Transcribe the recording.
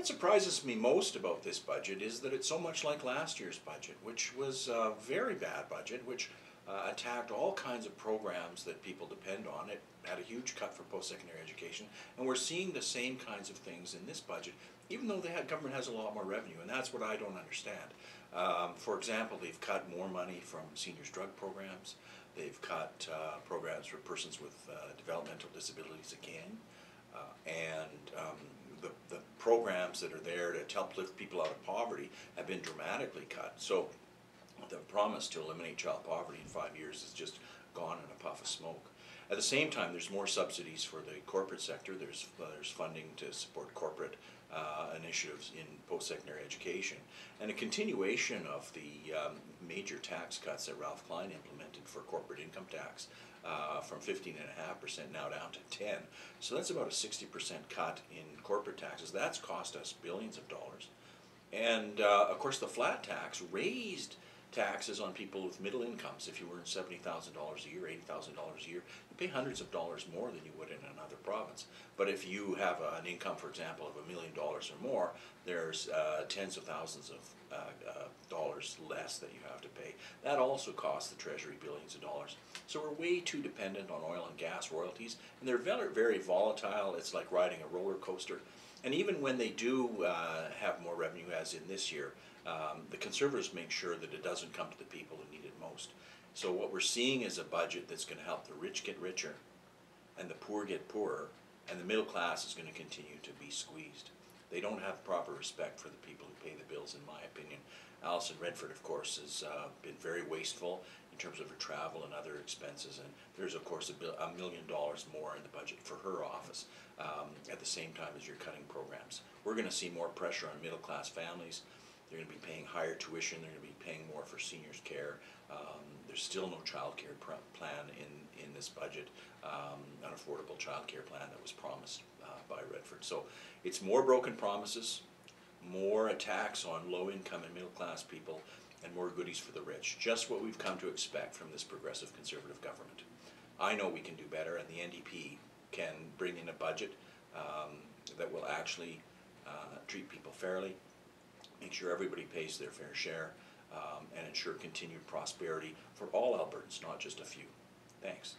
What surprises me most about this budget is that it's so much like last year's budget, which was a very bad budget, which attacked all kinds of programs that people depend on. It had a huge cut for post-secondary education, and we're seeing the same kinds of things in this budget, even though government has a lot more revenue, and that's what I don't understand. For example, they've cut more money from seniors' drug programs. They've cut programs for persons with developmental disabilities again, the programs that are there to help lift people out of poverty have been dramatically cut. So the promise to eliminate child poverty in 5 years is just gone in a puff of smoke. At the same time, there's more subsidies for the corporate sector. There's funding to support corporate initiatives in post-secondary education, and a continuation of the major tax cuts that Ralph Klein implemented for corporate income tax from 15.5% now down to 10. So that's about a 60% cut in corporate taxes. That's cost us billions of dollars. And of course, the flat tax raised taxes on people with middle incomes. If you earn $70,000 a year, $80,000 a year, you pay hundreds of dollars more than you would in another province. But if you have an income, for example, of $1 million or more, there's tens of thousands of dollars less that you have to pay. That also costs the Treasury billions of dollars. So we're way too dependent on oil and gas royalties, and they're very, very volatile. It's like riding a roller coaster. And even when they do have more revenue, as in this year, the Conservatives make sure that it doesn't come to the people who need it most. So what we're seeing is a budget that's going to help the rich get richer and the poor get poorer, and the middle class is going to continue to be squeezed. They don't have proper respect for the people who pay the bills, in my opinion. Alison Redford, of course, has been very wasteful in terms of her travel and other expenses, and there's, of course, $1 million more in the budget for her office at the same time as you're cutting programs. We're going to see more pressure on middle-class families. They're going to be paying higher tuition. They're going to be paying more for seniors' care. There's still no child care plan in this budget, an affordable child care plan that was promised by Redford. So it's more broken promises, more attacks on low-income and middle-class people, and more goodies for the rich. Just what we've come to expect from this progressive Conservative government. I know we can do better, and the NDP can bring in a budget that will actually treat people fairly, make sure everybody pays their fair share, and ensure continued prosperity for all Albertans, not just a few. Thanks.